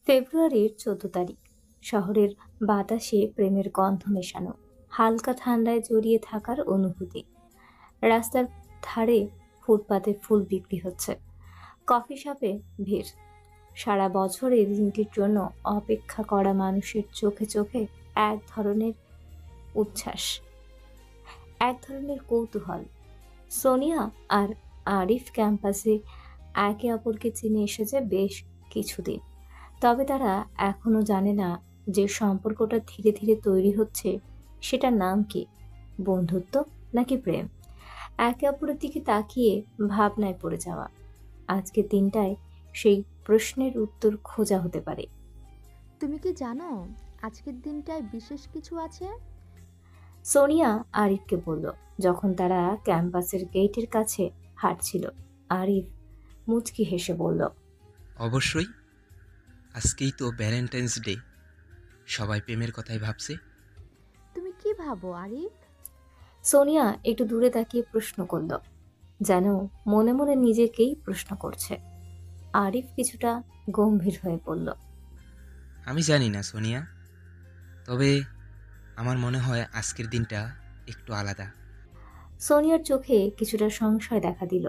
ফেব্রুয়ারির 14 তারিখ। শহরের বাতাসে প্রেমের গন্ধ মেশানো, হালকা ঠান্ডায় জড়িয়ে থাকার অনুভূতি। রাস্তার ধারে ফুটপাতে ফুল বিক্রি হচ্ছে, কফি শপে ভিড়। সারা বছর এই দিনটির জন্য অপেক্ষা করা মানুষের চোখে চোখে এক ধরনের উচ্ছ্বাস, এক ধরনের কৌতূহল। সোনিয়া আর আরিফ ক্যাম্পাসে একে অপরকে চিনে এসেছে বেশ কিছুদিন। তবে তারা এখনো জানে না যে সম্পর্কটা ধীরে ধীরে তৈরি হচ্ছে সেটার নাম কি, বন্ধুত্ব নাকি প্রেম। একে অপরের দিকে তাকিয়ে ভাবনায় পড়ে যাওয়া। আজকে দিনটায় সেই প্রশ্নের উত্তর খোঁজা হতে পারে। তুমি কি জানো আজকের দিনটায় বিশেষ কিছু আছে? সোনিয়া আরিফকে বলল যখন তারা ক্যাম্পাসের গেটের কাছে হাঁটছিল। আরিফ মুচকি হেসে বলল, অবশ্যই, আজকেই তো ভ্যালেন্টাইন্স ডে। সবাই প্রেমের কথাই ভাবছে। তুমি কি ভাবো আরিফ? সোনিয়া একটু দূরে তাকিয়ে প্রশ্ন করল, যেন মনে মনে নিজেকেই প্রশ্ন করছে। আরিফ কিছুটা গম্ভীর হয়ে বলল, আমি জানি না সোনিয়া, তবে আমার মনে হয় আজকের দিনটা একটু আলাদা। সোনিয়ার চোখে কিছুটা সংশয় দেখা দিল,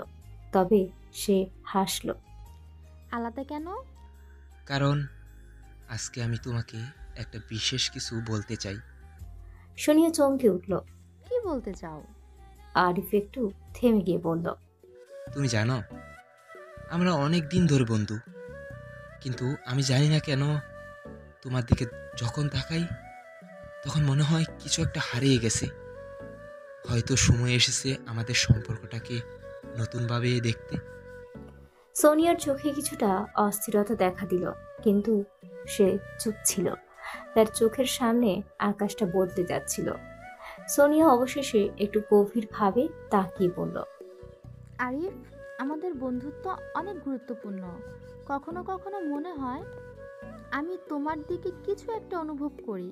তবে সে হাসল। আলাদা কেন? কারণ আজকে আমি তোমাকে একটা বিশেষ কিছু বলতে চাই। সোনিয়া চমকে উঠল। কি বলতে চাও? আরিফ একটু থেমে গিয়ে বলল, তুমি জানো, আমরা অনেক দিন ধরে বন্ধু, কিন্তু আমি জানি না কেন তোমার দিকে যখন তাকাই তখন মনে হয় কিছু একটা হারিয়ে গেছে। হয়তো সময় এসেছে আমাদের সম্পর্কটাকে নতুনভাবে দেখতে। সোনিয়ার চোখে কিছুটা অস্থিরতা দেখা দিল, কিন্তু সে চুপ ছিল। তার চোখের সামনে আকাশটা বদলে যাচ্ছিল। সোনিয়া অবশেষে একটু গভীরভাবে তাকিয়ে বলল, আরিফ, আমাদের বন্ধুত্ব অনেক গুরুত্বপূর্ণ। কখনো কখনো মনে হয় আমি তোমার দিকে কিছু একটা অনুভব করি।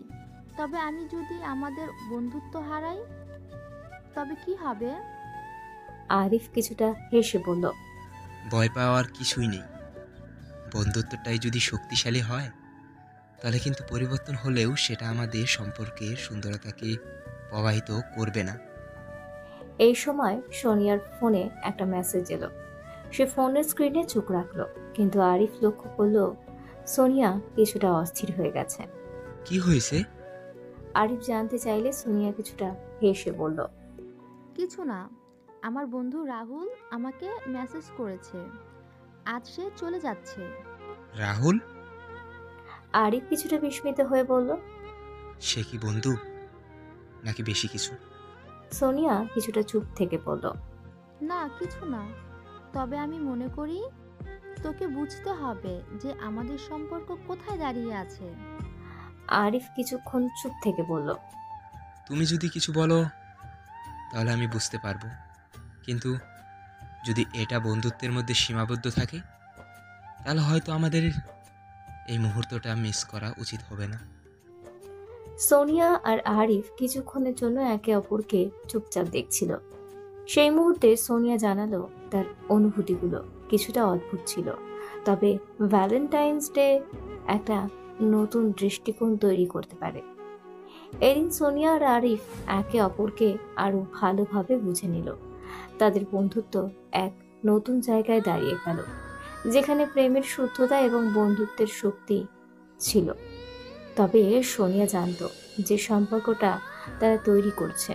তবে আমি যদি আমাদের বন্ধুত্ব হারাই তবে কি হবে? আরিফ কিছুটা হেসে বলল, ভয় পাওয়ার কিছুই নেই। বন্ধুত্বটাই যদি শক্তিশালী হয় তাহলে কিন্তু পরিবর্তন হলেও সেটা আমাদের সম্পর্কের সুন্দরতাকে প্রভাবিত করবে না। এই সময় সোনিয়ার ফোনে একটা মেসেজ এলো। সে ফোনের স্ক্রিনে চোখ রাখলো, কিন্তু আরিফ লক্ষ্য করলো সোনিয়া কিছুটা অস্থির হয়ে গেছে। কি হয়েছে? আরিফ জানতে চাইলে সোনিয়া কিছুটা হেসে বলল, কিছু না, আমার বন্ধু রাহুল আমাকে মেসেজ করেছে, আজ সে চলে যাচ্ছে। রাহুল? আরিফ কিছুটা বিস্মিত হয়ে বলল। সে কি বন্ধু নাকি বেশি কিছু? সোনিয়া কিছুটা চুপ থেকে বলল, না, কিছু না। তবে আমি মনে করি তোকে বুঝতে হবে যে আমাদের সম্পর্ক কোথায় দাঁড়িয়ে আছে। আরিফ কিছুক্ষণ চুপ থেকে বলল, তুমি যদি কিছু বলো তাহলে আমি বুঝতে পারবো, কিন্তু যদি এটা বন্ধুত্বের মধ্যে সীমাবদ্ধ থাকে তাহলে হয়তো আমাদের এই মুহূর্তটা মিস করা উচিত হবে না। সোনিয়া আর আরিফ কিছুক্ষণের জন্য একে অপরকে চুপচাপ দেখছিল। সেই মুহূর্তে সোনিয়া জানালো তার অনুভূতিগুলো কিছুটা অদ্ভুত ছিল, তবে ভ্যালেন্টাইন্স ডে একটা নতুন দৃষ্টিকোণ তৈরি করতে পারে। এদিন সোনিয়া আর আরিফ একে অপরকে আরো ভালোভাবে বুঝে নিল। তাদের বন্ধুত্ব এক নতুন জায়গায় দাঁড়িয়ে গেল, যেখানে প্রেমের শুদ্ধতা এবং বন্ধুত্বের শক্তি ছিল। তবে সোনিয়া জানতো যে সম্পর্কটা তারা তৈরি করছে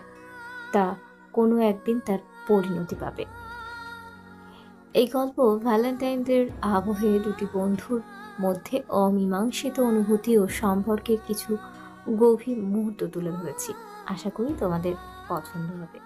তা কোনো একদিন তার পরিণতি পাবে। এই গল্প ভ্যালেন্টাইনদের আবহে দুটি বন্ধুর মধ্যে অমীমাংসিত অনুভূতি ও সম্পর্কের কিছু গভীর মুহূর্ত তুলে ধরেছি। আশা করি তোমাদের পছন্দ হবে।